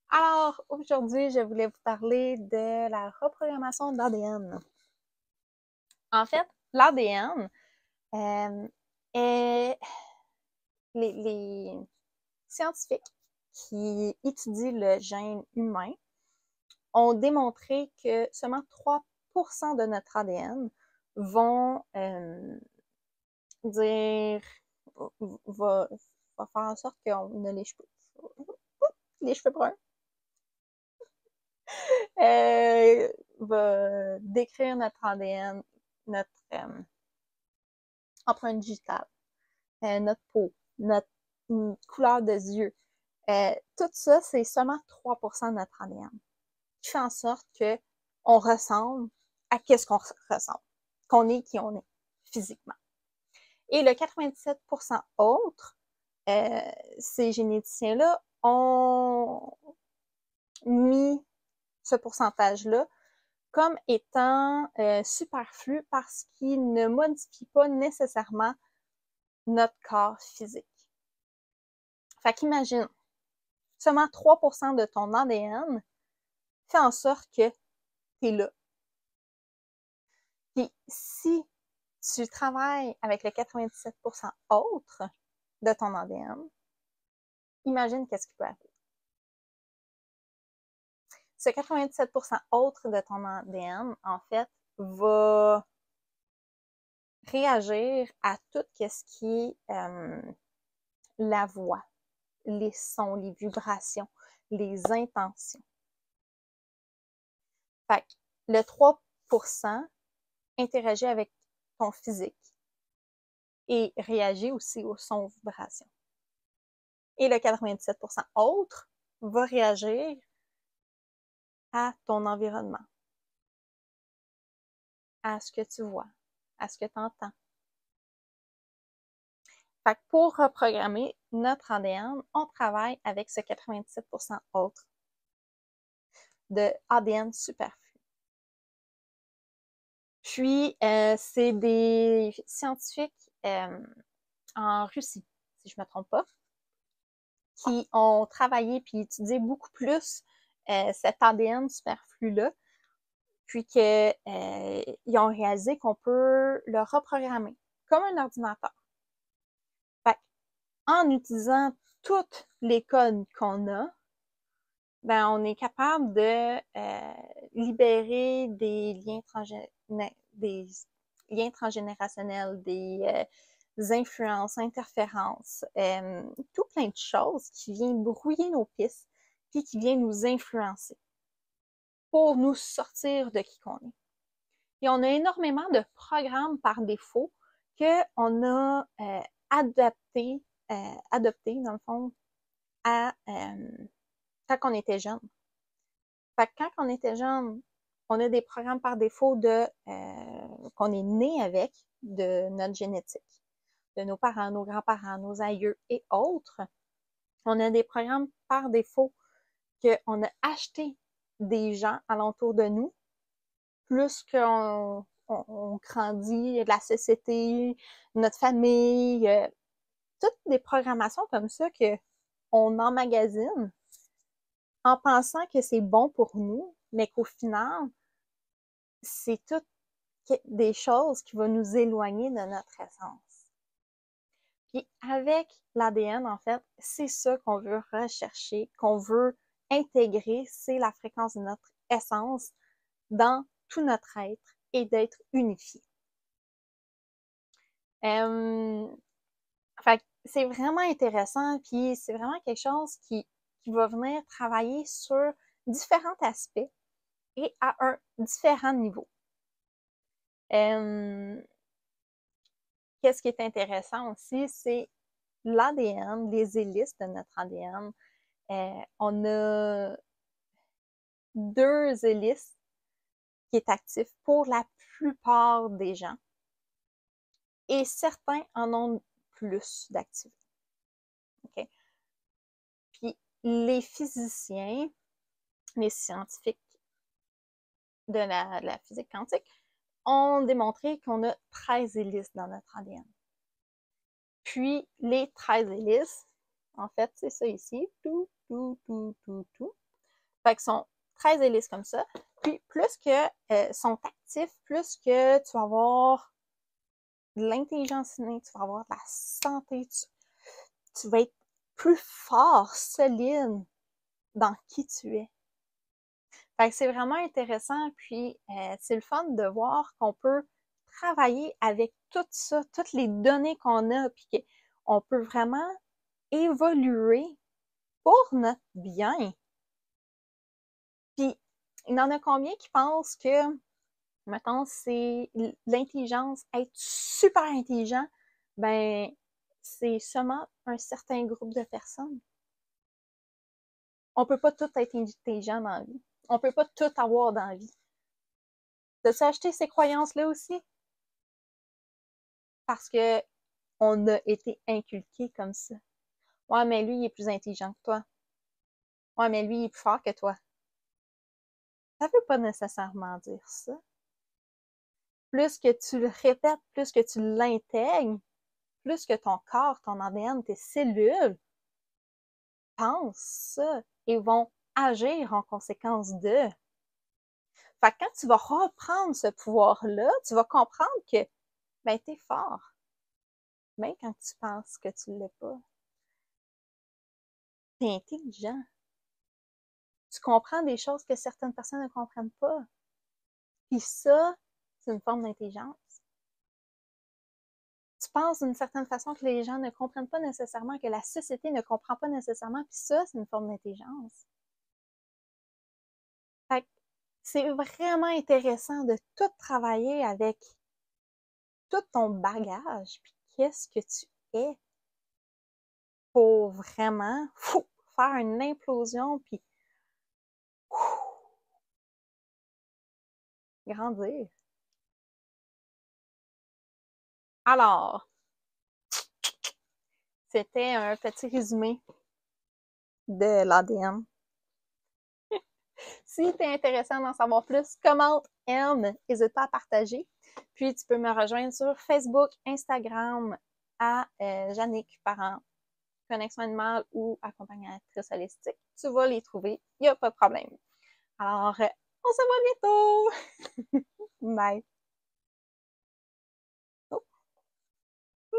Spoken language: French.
Alors, aujourd'hui, je voulais vous parler de la reprogrammation de l'ADN. En fait, l'ADN est les scientifiques qui étudient le gène humain ont démontré que seulement 3% de notre ADN vont dire va, va faire en sorte qu'on a les cheveux bruns va décrire notre ADN, notre empreinte digitale, notre peau, notre couleur de yeux. Tout ça, c'est seulement 3% de notre ADN qui fait en sorte qu'on ressemble à qu'est-ce qu'on ressemble, qu'on est qui on est physiquement. Et le 97% autres, ces généticiens-là ont mis ce pourcentage-là comme étant superflu parce qu'il ne modifie pas nécessairement notre corps physique. Fait qu'imagine, seulement 3% de ton ADN fait en sorte que tu es là. Puis si tu travailles avec le 97% autre de ton ADN, imagine qu'est-ce qui peut arriver. Ce 97% autre de ton ADN, en fait, va réagir à tout ce qui est la voix, les sons, les vibrations, les intentions. Fait que le 3% interagit avec ton physique et réagit aussi aux sons, aux vibrations. Et le 97% autre va réagir à ton environnement, à ce que tu vois, à ce que tu entends. Fait que pour reprogrammer notre ADN, on travaille avec ce 97% autre de ADN superflu. Puis, c'est des scientifiques en Russie, si je ne me trompe pas, qui ont travaillé puis étudié beaucoup plus cet ADN superflu-là, puis qu'ils ont réalisé qu'on peut le reprogrammer comme un ordinateur. Fait, en utilisant tous les codes qu'on a, ben, on est capable de libérer des liens transgénérationnels, des influences, interférences, tout plein de choses qui viennent brouiller nos pistes, puis qui viennent nous influencer pour nous sortir de qui qu'on est. Et on a énormément de programmes par défaut qu'on a adoptés, dans le fond, à quand on était jeune. Fait que quand on était jeune, on a des programmes par défaut qu'on est né avec, de notre génétique, de nos parents, nos grands-parents, nos aïeux et autres. On a des programmes par défaut qu'on a acheté des gens alentour de nous, plus qu'on grandit, la société, notre famille, toutes des programmations comme ça qu'on emmagasine en pensant que c'est bon pour nous, mais qu'au final, c'est toutes des choses qui vont nous éloigner de notre essence. Puis avec l'ADN, en fait, c'est ça qu'on veut rechercher, qu'on veut intégrer, c'est la fréquence de notre essence dans tout notre être et d'être unifié. Fait c'est vraiment intéressant, puis c'est vraiment quelque chose qui va venir travailler sur différents aspects et à un différent niveau. Qu'est-ce qui est intéressant aussi, c'est l'ADN, les hélices de notre ADN. On a 2 hélices qui est actif pour la plupart des gens et certains en ont plus d'activité. Okay? Puis les physiciens, les scientifiques de la physique quantique ont démontré qu'on a 13 hélices dans notre ADN. Puis les 13 hélices, en fait, c'est ça ici, tout, Fait qu'ils sont très hélices comme ça. Puis, plus que sont actifs, plus que tu vas avoir de l'intelligence innée, tu vas avoir de la santé, tu vas être plus fort, solide dans qui tu es. Fait que c'est vraiment intéressant, puis c'est le fun de voir qu'on peut travailler avec tout ça, toutes les données qu'on a, puis qu'on peut vraiment évoluer pour notre bien. Puis, il y en a combien qui pensent que, mettons, c'est l'intelligence, être super intelligent, ben, c'est seulement un certain groupe de personnes. On peut pas tout être intelligent dans la vie. On peut pas tout avoir dans la vie. T'as-tu acheté ces croyances-là aussi? Parce que on a été inculqué comme ça. Ouais, mais lui, il est plus intelligent que toi. Ouais, mais lui, il est plus fort que toi. Ça veut pas nécessairement dire ça. Plus que tu le répètes, plus que tu l'intègres, plus que ton corps, ton ADN, tes cellules pensent ça et vont agir en conséquence de. Fait que quand tu vas reprendre ce pouvoir-là, tu vas comprendre que ben, t'es fort. Même quand tu penses que tu l'es pas. T'es intelligent. Tu comprends des choses que certaines personnes ne comprennent pas. Puis ça, c'est une forme d'intelligence. Tu penses d'une certaine façon que les gens ne comprennent pas nécessairement, que la société ne comprend pas nécessairement, puis ça, c'est une forme d'intelligence. Fait que c'est vraiment intéressant de tout travailler avec tout ton bagage, puis qu'est-ce que tu es pour vraiment faire une implosion, puis grandir. Alors, c'était un petit résumé de l'ADN. Si tu es intéressé d'en savoir plus, commente, aime, n'hésite pas à partager. Puis tu peux me rejoindre sur Facebook, Instagram à Jannick Parent, Connexion Animale ou accompagnatrice holistique. Tu vas les trouver, il n'y a pas de problème. Alors, on se voit bientôt! Bye!